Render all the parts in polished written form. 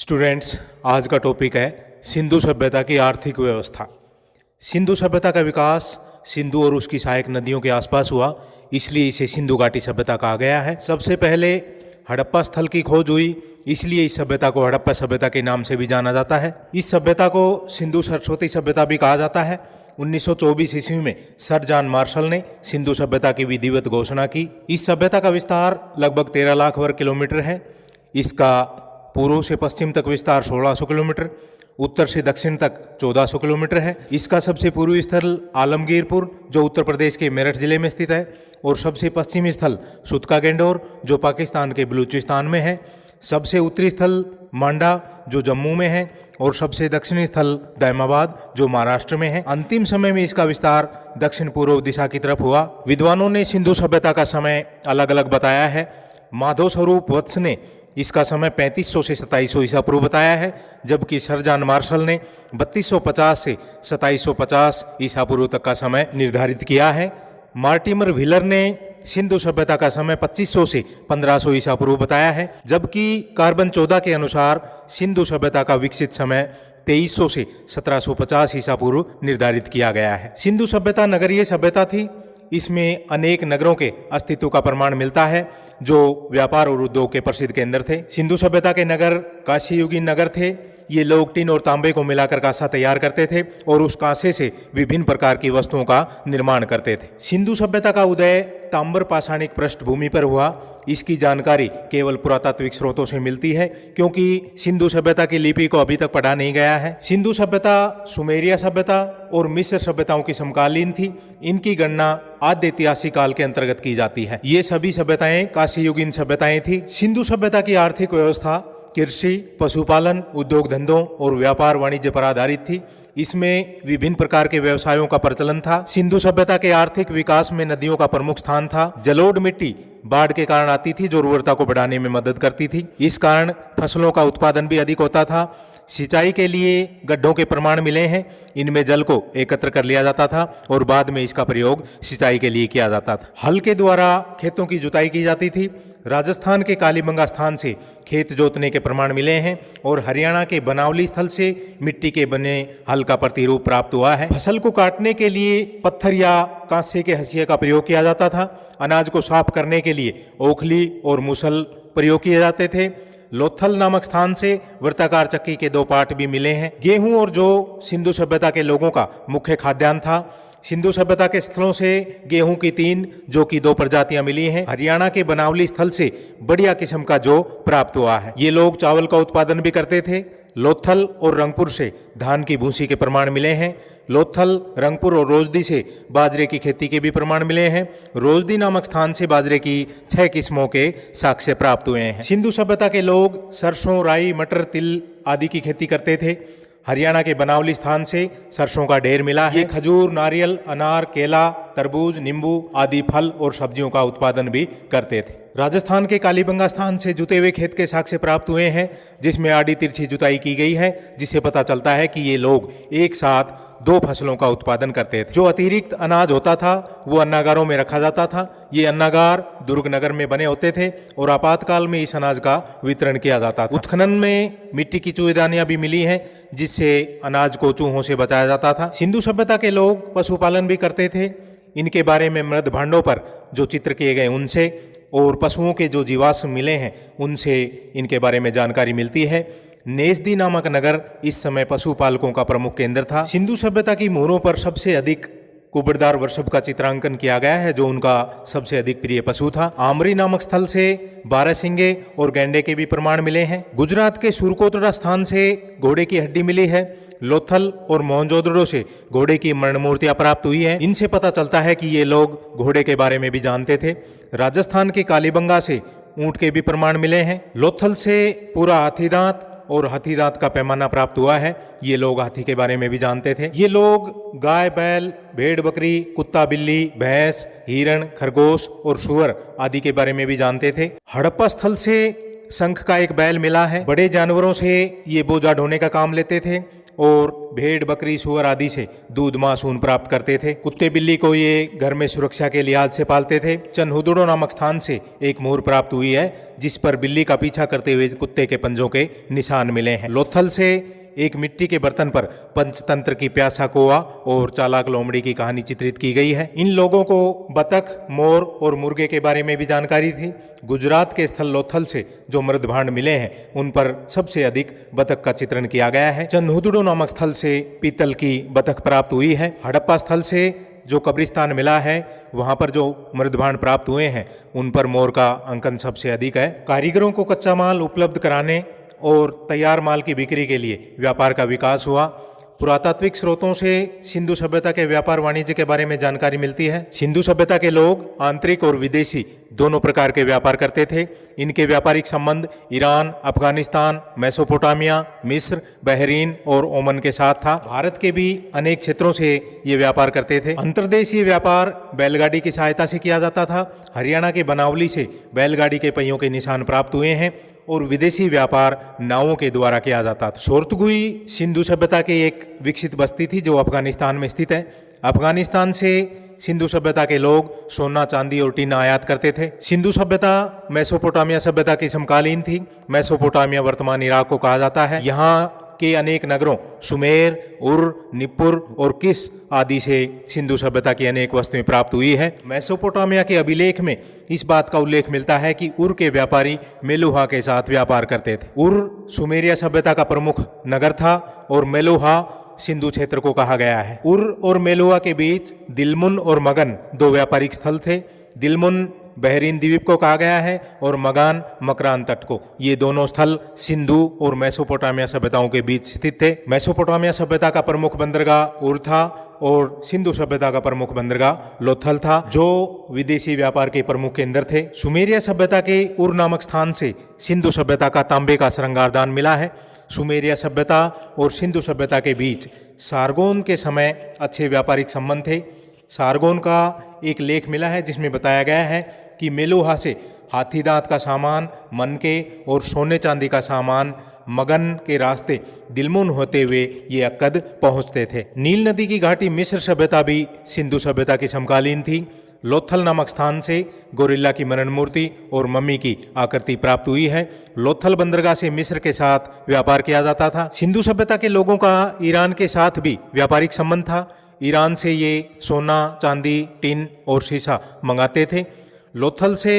Students, आज का topic है सिंधु सभ्यता की आर्थिक व्यवस्था। सिंधु सभ्यता का विकास सिंधु और उसकी सहायक नदियों के आसपास हुआ, इसलिए इसे सिंधु घाटी सभ्यता कहा गया है। सबसे पहले हड़प्पा स्थल की खोज हुई, इसलिए इस सभ्यता को हड़प्पा सभ्यता के नाम से भी जाना जाता है। इस सभ्यता को सिंधु सरस्वती सभ्यता भी कहा जाता है। 1924 ईस्वी में सर जॉन मार्शल ने सिंधु सभ्यता की विधिवत घोषणा की। इस सभ्यता का विस्तार लगभग 13 लाख वर्ग किलोमीटर है। इसका पूर्व से पश्चिम तक विस्तार 1600 किलोमीटर, उत्तर से दक्षिण तक 1400 किलोमीटर है। इसका सबसे पूर्वी स्थल आलमगीरपुर, जो उत्तर प्रदेश के मेरठ जिले में स्थित है, और सबसे पश्चिमी स्थल सुतका गेंडोर, जो पाकिस्तान के बलूचिस्तान में है। सबसे उत्तरी स्थल मांडा, जो जम्मू में है, और सबसे दक्षिणी स्थल दैमाबाद, जो महाराष्ट्र में है। अंतिम समय में इसका विस्तार दक्षिण पूर्व दिशा की तरफ हुआ। विद्वानों ने सिंधु सभ्यता का समय अलग अलग बताया है। माधव स्वरूप वत्स ने इसका समय 3500 से 2700 ईसा पूर्व बताया है, जबकि सर जॉन मार्शल ने 3250 से 2750 ईसा पूर्व तक का समय निर्धारित किया है। मार्टिमर व्हीलर ने सिंधु सभ्यता का समय 2500 से 1500 ईसा पूर्व बताया है, जबकि कार्बन 14 के अनुसार सिंधु सभ्यता का विकसित समय 2300 से 1750 ईसा पूर्व निर्धारित किया गया है। सिंधु सभ्यता नगरीय सभ्यता थी। इसमें अनेक नगरों के अस्तित्व का प्रमाण मिलता है, जो व्यापार और उद्योग के प्रसिद्ध केंद्र थे। सिंधु सभ्यता के नगर कांस्य युगीन नगर थे। ये लोग टीन और तांबे को मिलाकर कांसा तैयार करते थे और उस कांसे से विभिन्न प्रकार की वस्तुओं का निर्माण करते थे। सिंधु सभ्यता का उदय ताम्र पाषाणिक पृष्ठभूमि पर हुआ। इसकी जानकारी केवल पुरातात्विक स्रोतों से मिलती है, क्योंकि सिंधु सभ्यता की लिपि को अभी तक पढ़ा नहीं गया है। सिंधु सभ्यता सुमेरिया सभ्यता और मिस्र सभ्यताओं की समकालीन थी। इनकी गणना आद्य ऐतिहासिक काल के अंतर्गत की जाती है। ये सभी सभ्यताएं कांस्य युगीन सभ्यताएं थी। सिंधु सभ्यता की आर्थिक व्यवस्था कृषि, पशुपालन, उद्योग धंधों और व्यापार वाणिज्य पर आधारित थी। इसमें विभिन्न प्रकार के व्यवसायों का प्रचलन था। सिंधु सभ्यता के आर्थिक विकास में नदियों का प्रमुख स्थान था। जलोढ़ मिट्टी बाढ़ के कारण आती थी, जो उर्वरता को बढ़ाने में मदद करती थी। इस कारण फसलों का उत्पादन भी अधिक होता था। सिंचाई के लिए गड्ढों के प्रमाण मिले हैं। इनमें जल को एकत्र कर लिया जाता था और बाद में इसका प्रयोग सिंचाई के लिए किया जाता था। हल के द्वारा खेतों की जुताई की जाती थी। राजस्थान के कालीबंगा स्थान से खेत जोतने के प्रमाण मिले हैं और हरियाणा के बनावली स्थल से मिट्टी के बने हल का प्रतिरूप प्राप्त हुआ है। फसल को काटने के लिए पत्थर या कांसे के हंसिया का प्रयोग किया जाता था। अनाज को साफ करने के लिए ओखली और मुसल प्रयोग किए जाते थे। लोथल नामक स्थान से वृत्ताकार चक्की के 2 पार्ट भी मिले हैं। गेहूं और जौ सिंधु सभ्यता के लोगों का मुख्य खाद्यान्न था। सिंधु सभ्यता के स्थलों से गेहूं की 3 जौ की 2 प्रजातियां मिली हैं। हरियाणा के बनावली स्थल से बढ़िया किस्म का जौ प्राप्त हुआ है। ये लोग चावल का उत्पादन भी करते थे। लोथल और रंगपुर से धान की भूसी के प्रमाण मिले हैं। लोथल, रंगपुर और रोजदी से बाजरे की खेती के भी प्रमाण मिले हैं। रोजदी नामक स्थान से बाजरे की 6 किस्मों के साक्ष्य प्राप्त हुए हैं। सिंधु सभ्यता के लोग सरसों, राई, मटर, तिल आदि की खेती करते थे। हरियाणा के बनावली स्थान से सरसों का ढेर मिला है। ये खजूर, नारियल, अनार, केला, तरबूज, नींबू आदि फल और सब्जियों का उत्पादन भी करते थे। राजस्थान के कालीबंगा स्थान से जुते हुए खेत के साक्ष्य प्राप्त हुए हैं, जिसमें आड़ी तिरछी जुताई की गई है, जिससे पता चलता है कि ये लोग एक साथ 2 फसलों का उत्पादन करते थे। जो अतिरिक्त अनाज होता था वो अन्नागारों में रखा जाता था। ये अन्नागार दुर्ग नगर में बने होते थे और आपातकाल में इस अनाज का वितरण किया जाता था। उत्खनन में मिट्टी की चूहेदानियां भी मिली हैं, जिससे अनाज को चूहों से बचाया जाता था। सिंधु सभ्यता के लोग पशुपालन भी करते थे। इनके बारे में मृद भांडों पर जो चित्र किए गए उनसे और पशुओं के जो जीवाश्म मिले हैं उनसे इनके बारे में जानकारी मिलती है। नेस्दी नामक नगर इस समय पशुपालकों का प्रमुख केंद्र था। सिंधु सभ्यता की मोहरों पर सबसे अधिक कुबड़दार वृषभ का चित्रांकन किया गया है, जो उनका सबसे अधिक प्रिय पशु था। आमरी नामक स्थल से बारहसिंगे और गैंडे के भी प्रमाण मिले हैं। गुजरात के सुरकोतड़ा स्थान से घोड़े की हड्डी मिली है। लोथल और मोहनजोदड़ो से घोड़े की मरण मूर्तियां प्राप्त हुई हैं। इनसे पता चलता है कि ये लोग घोड़े के बारे में भी जानते थे। राजस्थान के कालीबंगा से ऊंट के भी प्रमाण मिले हैं। लोथल से पूरा हाथीदांत और हाथीदांत का पैमाना प्राप्त हुआ है। ये लोग हाथी के बारे में भी जानते थे। ये लोग गाय, बैल, भेड़, बकरी, कुत्ता, बिल्ली, भैंस, हिरण, खरगोश और सुअर आदि के बारे में भी जानते थे। हड़प्पा स्थल से शंख का एक बैल मिला है। बड़े जानवरों से ये बोझा ढोने का काम लेते थे और भेड़ बकरी सूअर आदि से दूध मांस ऊन प्राप्त करते थे। कुत्ते बिल्ली को ये घर में सुरक्षा के लिहाज से पालते थे। चनहुदड़ो नामक स्थान से एक मोहर प्राप्त हुई है जिस पर बिल्ली का पीछा करते हुए कुत्ते के पंजों के निशान मिले हैं। लोथल से एक मिट्टी के बर्तन पर पंचतंत्र की प्यासा कोवा और चालाक लोमड़ी की कहानी चित्रित की गई है। इन लोगों को बतख, मोर और मुर्गे के बारे में भी जानकारी थी। गुजरात के स्थल लोथल से जो मृदभांड मिले हैं उन पर सबसे अधिक बतख का चित्रण किया गया है। चनहुदड़ो नामक स्थल से पीतल की बतख प्राप्त हुई है। हड़प्पा स्थल से जो कब्रिस्तान मिला है वहां पर जो मृदभांड प्राप्त हुए हैं उन पर मोर का अंकन सबसे अधिक है। कारीगरों को कच्चा माल उपलब्ध कराने और तैयार माल की बिक्री के लिए व्यापार का विकास हुआ। पुरातात्विक स्रोतों से सिंधु सभ्यता के व्यापार वाणिज्य के बारे में जानकारी मिलती है। सिंधु सभ्यता के लोग आंतरिक और विदेशी दोनों प्रकार के व्यापार करते थे। इनके व्यापारिक संबंध ईरान, अफगानिस्तान, मेसोपोटामिया, मिस्र, बहरीन और ओमन के साथ था। भारत के भी अनेक क्षेत्रों से ये व्यापार करते थे। अंतर्देशीय व्यापार बैलगाड़ी की सहायता से किया जाता था। हरियाणा के बनावली से बैलगाड़ी के पहियों के निशान प्राप्त हुए हैं और विदेशी व्यापार नावों के द्वारा किया जाता था। शोरतगुई सिंधु सभ्यता की एक विकसित बस्ती थी जो अफगानिस्तान में स्थित है। अफगानिस्तान से सिंधु सभ्यता के लोग सोना, चांदी और टीना आयात करते थे। सिंधु सभ्यता मेसोपोटामिया सभ्यता की समकालीन थी। मेसोपोटामिया वर्तमान इराक को कहा जाता है। यहाँ के अनेक नगरों सुमेर, उर, निप्पुर और किस आदि से सिंधु सभ्यता की अनेक वस्तुएं प्राप्त हुई है। मेसोपोटामिया के अभिलेख में इस बात का उल्लेख मिलता है कि उर के व्यापारी मेलुहा के साथ व्यापार करते थे। उर सुमेरिया सभ्यता का प्रमुख नगर था और मेलुहा सिंधु क्षेत्र को कहा गया है। उर और मेलुहा के बीच दिलमुन और मगन दो व्यापारिक स्थल थे। दिलमुन बहरीन द्वीप को कहा गया है और मगान मकरान तट को। ये दोनों स्थल सिंधु और मेसोपोटामिया सभ्यताओं के बीच स्थित थे। मेसोपोटामिया सभ्यता का प्रमुख बंदरगाह उर था और सिंधु सभ्यता का प्रमुख बंदरगाह लोथल था जो विदेशी व्यापार के प्रमुख केंद्र थे। सुमेरिया सभ्यता के उर नामक स्थान से सिंधु सभ्यता का तांबे का श्रृंगारदान मिला है। सुमेरिया सभ्यता और सिंधु सभ्यता के बीच सारगोन के समय अच्छे व्यापारिक संबंध थे। सारगोन का एक लेख मिला है जिसमें बताया गया है कि मेलुहा से हाथी दांत का सामान, मनके और सोने चांदी का सामान मगन के रास्ते दिलमुन होते हुए ये अक्कद पहुंचते थे। नील नदी की घाटी मिस्र सभ्यता भी सिंधु सभ्यता की समकालीन थी। लोथल नामक स्थान से गोरिल्ला की मरण मूर्ति और मम्मी की आकृति प्राप्त हुई है। लोथल बंदरगाह से मिस्र के साथ व्यापार किया जाता था। सिंधु सभ्यता के लोगों का ईरान के साथ भी व्यापारिक संबंध था। ईरान से ये सोना, चांदी, टिन और शीशा मंगाते थे। लोथल से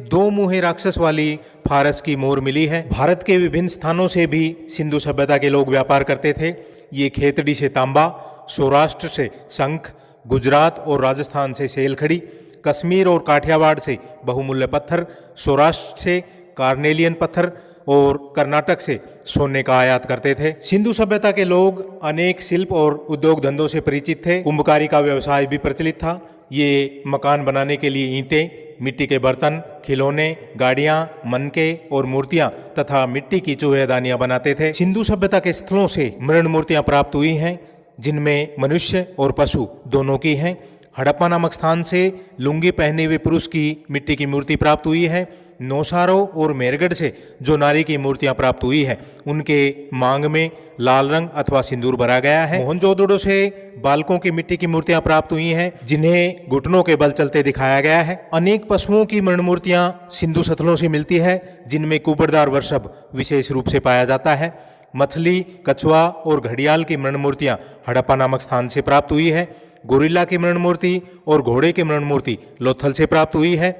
दो मुँहे राक्षस वाली फारस की मोहर मिली है। भारत के विभिन्न स्थानों से भी सिंधु सभ्यता के लोग व्यापार करते थे। ये खेतड़ी से तांबा, सौराष्ट्र से शंख, गुजरात और राजस्थान से सेलखड़ी, कश्मीर और काठियावाड़ से बहुमूल्य पत्थर, सौराष्ट्र से कार्नेलियन पत्थर और कर्नाटक से सोने का आयात करते थे। सिंधु सभ्यता के लोग अनेक शिल्प और उद्योग धंधों से परिचित थे। कुंभकारी का व्यवसाय भी प्रचलित था। ये मकान बनाने के लिए ईंटें, मिट्टी के बर्तन, खिलौने, गाड़ियां, मनके और मूर्तियां तथा मिट्टी की चूहेदानियां बनाते थे। सिंधु सभ्यता के स्थलों से मृण मूर्तियां प्राप्त हुई हैं जिनमें मनुष्य और पशु दोनों की हैं। हड़प्पा नामक स्थान से लुंगी पहने हुए पुरुष की मिट्टी की मूर्ति प्राप्त हुई है। नौसारो और मेरगढ़ से जो नारी की मूर्तियां प्राप्त हुई है उनके मांग में लाल रंग अथवा सिंदूर भरा गया है। मोहनजोदड़ो से बालकों की मिट्टी की मूर्तियां प्राप्त हुई हैं जिन्हें घुटनों के बल चलते दिखाया गया है। अनेक पशुओं की मृण मूर्तियां सिंधु सतलों से मिलती है जिनमें कुबड़दार वृषभ विशेष रूप से पाया जाता है। मछली, कछुआ और घड़ियाल की मृण मूर्तियां हड़प्पा नामक स्थान से प्राप्त हुई है। गोरिल्ला की मृण मूर्ति और घोड़े की मृण मूर्ति लोथल से प्राप्त हुई है।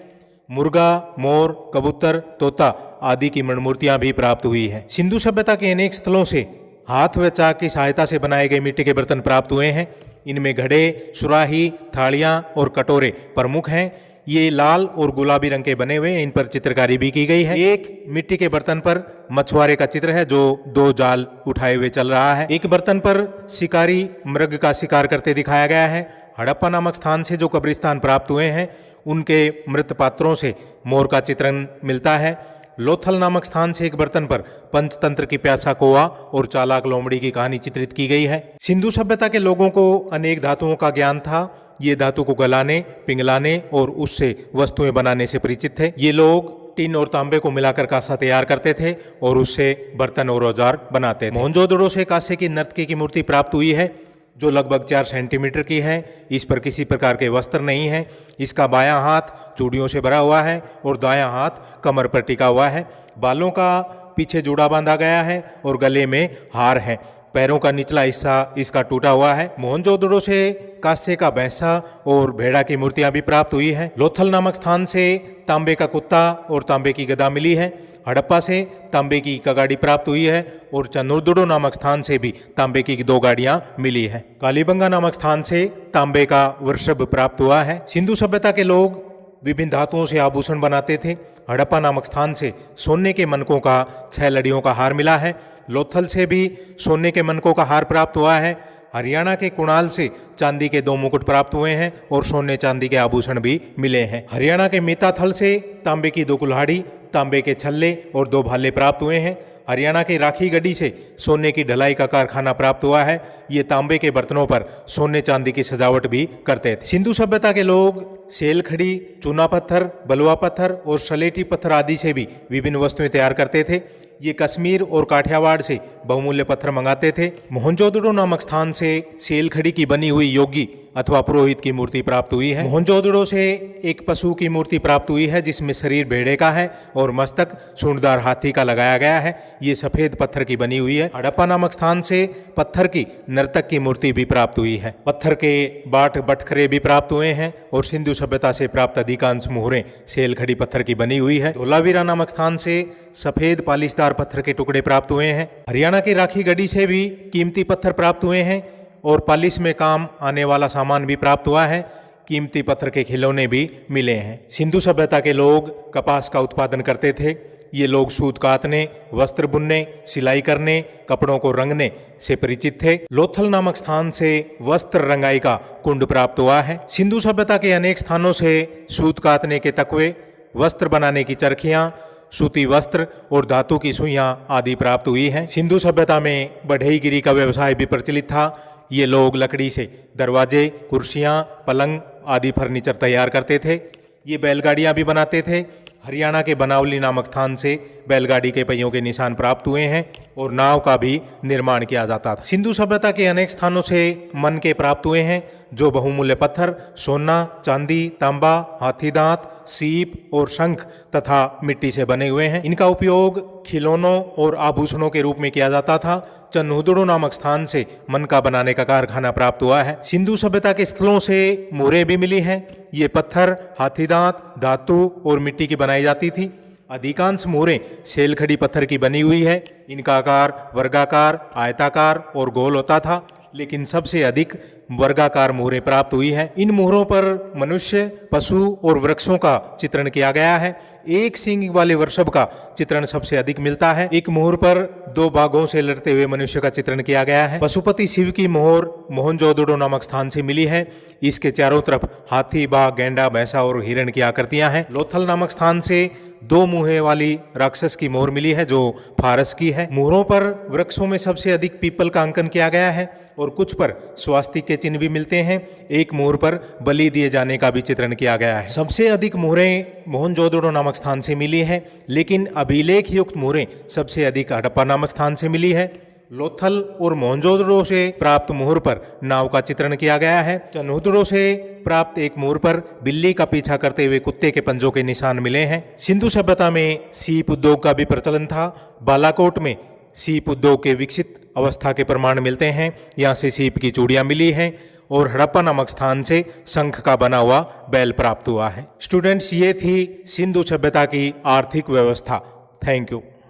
मुर्गा, मोर, कबूतर, तोता आदि की मृण मूर्तियां भी प्राप्त हुई है। सिंधु सभ्यता के अनेक स्थलों से हाथ व चाक की सहायता से बनाए गए मिट्टी के बर्तन प्राप्त हुए हैं। इनमें घड़े, सुराही, थालियां और कटोरे प्रमुख हैं। ये लाल और गुलाबी रंग के बने हुए हैं। इन पर चित्रकारी भी की गई है। एक मिट्टी के बर्तन पर मछुआरे का चित्र है जो दो जाल उठाए हुए चल रहा है। एक बर्तन पर शिकारी मृग का शिकार करते दिखाया गया है। हड़प्पा नामक स्थान से जो कब्रिस्तान प्राप्त हुए हैं उनके मृत पात्रों से मोर का चित्रण मिलता है। लोथल नामक स्थान से एक बर्तन पर पंचतंत्र की प्यासा कोवा और चालाक लोमड़ी की कहानी चित्रित की गई है। सिंधु सभ्यता के लोगों को अनेक धातुओं का ज्ञान था। ये धातु को गलाने, पिघलाने और उससे वस्तुएं बनाने से परिचित थे। ये लोग टिन और तांबे को मिलाकर कांसा तैयार करते थे और उससे बर्तन और औजार बनाते थे। मोहनजोदड़ो से कांसे की नर्तकी की मूर्ति प्राप्त हुई है जो लगभग 4 सेंटीमीटर की है। इस पर किसी प्रकार के वस्त्र नहीं है। इसका बायां हाथ चूड़ियों से भरा हुआ है और दायां हाथ कमर पर टिका हुआ है। बालों का पीछे जूड़ा बांधा गया है और गले में हार है। पैरों का निचला हिस्सा इसका टूटा हुआ है। मोहनजोदड़ो से कांसे का भैंसा और भेड़ा की मूर्तियां भी प्राप्त हुई है। लोथल नामक स्थान से तांबे का कुत्ता और तांबे की गदा मिली है। हड़प्पा से तांबे की कगाड़ी प्राप्त हुई है और चनुर्दड़ो नामक स्थान से भी तांबे की 2 गाड़ियां मिली है। कालीबंगा नामक स्थान से तांबे का वृषभ प्राप्त हुआ है। सिंधु सभ्यता के लोग विभिन्न धातुओं से आभूषण बनाते थे। हड़प्पा नामक स्थान से सोने के मनकों का 6 लड़ियों का हार मिला है। लोथल से भी सोने के मनकों का हार प्राप्त हुआ है। हरियाणा के कुणाल से चांदी के 2 मुकुट प्राप्त हुए हैं और सोने चांदी के आभूषण भी मिले हैं। हरियाणा के मीताथल से तांबे की 2 कुल्हाड़ी, तांबे के छल्ले और 2 भाले प्राप्त हुए हैं। हरियाणा की राखी गढ़ी से सोने की ढलाई का कारखाना प्राप्त हुआ है। ये तांबे के बर्तनों पर सोने चांदी की सजावट भी करते थे। सिंधु सभ्यता के लोग सेल खड़ी, चूना पत्थर, बलुआ पत्थर और सलेटी पत्थर आदि से भी विभिन्न वस्तुएं तैयार करते थे। ये कश्मीर और काठियावाड़ से बहुमूल्य पत्थर मंगाते थे। मोहनजोदड़ो नामक स्थान से सेल खड़ी की बनी हुई योगी अथवा पुरोहित की मूर्ति प्राप्त हुई है। मोहनजोदड़ो से एक पशु की मूर्ति प्राप्त हुई है जिसमें शरीर भेड़े का है और मस्तक सूंडदार हाथी का लगाया गया है। ये सफेद पत्थर की बनी हुई है। हड़प्पा नामक स्थान से पत्थर की नर्तक की मूर्ति भी प्राप्त हुई है। पत्थर के बाट बटखरे भी प्राप्त हुए हैं और सिंधु सभ्यता से प्राप्त अधिकांश मोहरें सेल खड़ी पत्थर की बनी हुई है। धोलावीरा नामक स्थान से सफेद पालिशदार पत्थर के टुकड़े प्राप्त हुए हैं। हरियाणा की राखी गढ़ी से भी कीमती पत्थर प्राप्त हुए हैं और पालिश में काम आने वाला सामान भी प्राप्त हुआ है। कीमती पत्थर के खिलौने भी मिले हैं। सिंधु सभ्यता के लोग कपास का उत्पादन करते थे। ये लोग सूत कातने, वस्त्र बुनने, सिलाई करने, कपड़ों को रंगने से परिचित थे। लोथल नामक स्थान से वस्त्र रंगाई का कुंड प्राप्त हुआ है। सिंधु सभ्यता के अनेक स्थानों से सूत कातने के तकवे, वस्त्र बनाने की चरखियां, सूती वस्त्र और धातु की सुइयां आदि प्राप्त हुई हैं। सिंधु सभ्यता में बढ़ईगिरी का व्यवसाय भी प्रचलित था। ये लोग लकड़ी से दरवाजे, कुर्सियां, पलंग आदि फर्नीचर तैयार करते थे। ये बैलगाड़ियां भी बनाते थे। हरियाणा के बनावली नामक स्थान से बैलगाड़ी के पहियों के निशान प्राप्त हुए हैं और नाव का भी निर्माण किया जाता था। सिंधु सभ्यता के अनेक स्थानों से मन के प्राप्त हुए हैं जो बहुमूल्य पत्थर, सोना, चांदी, तांबा, हाथी दांत, सीप और शंख तथा मिट्टी से बने हुए हैं। इनका उपयोग खिलौनों और आभूषणों के रूप में किया जाता था। चनुर्दड़ो नामक स्थान से मन का बनाने का कारखाना प्राप्त हुआ है। सिंधु सभ्यता के स्थलों से मोहरें भी मिली हैं। ये पत्थर, हाथी दांत, धातु और मिट्टी की बनाई जाती थी। अधिकांश मोहरें सेल खड़ी पत्थर की बनी हुई है। इनका आकार वर्गाकार, आयताकार और गोल होता था, लेकिन सबसे अधिक वर्गाकार मोहरें प्राप्त हुई है। इन मोहरों पर मनुष्य, पशु और वृक्षों का चित्रण किया गया है। एक सींग वाले वृषभ का चित्रण सबसे अधिक मिलता है। एक मोहर पर 2 बाघों से लड़ते हुए मनुष्य का चित्रण किया गया है। पशुपति शिव की मोहर मोहनजोदड़ो नामक स्थान से मिली है। इसके चारों तरफ हाथी, बाघ, गेंडा, भैंसा और हिरण की आकृतियां हैं। लोथल नामक स्थान से 2 मुँहे वाली राक्षस की मोहर मिली है जो फारस की है। मोहरों पर वृक्षों में सबसे अधिक पीपल का अंकन किया गया है और कुछ पर स्वास्तिक के चिन्ह भी मिलते हैं। एक मोहर पर बलि दिए जाने का भी चित्रण किया गया है। सबसे अधिक मोहरें मोहनजोदड़ो नामक स्थान से मिली है, लेकिन अभिलेख युक्त मोहरें सबसे अधिक हड़प्पा नामक स्थान से मिली है। लोथल और मोहनजोदड़ो से प्राप्त मोहर पर नाव का चित्रण किया गया है। चनुर्दड़ो से प्राप्त एक मोहर पर बिल्ली का पीछा करते हुए कुत्ते के पंजों के निशान मिले हैं। सिंधु सभ्यता में सीप उद्योग का भी प्रचलन था। बालाकोट में सीप उद्योग के विकसित अवस्था के प्रमाण मिलते हैं। यहाँ से सीप की चूड़ियाँ मिली हैं और हड़प्पा नामक स्थान से शंख का बना हुआ बैल प्राप्त हुआ है। स्टूडेंट्स, ये थी सिंधु सभ्यता की आर्थिक व्यवस्था। Thank you.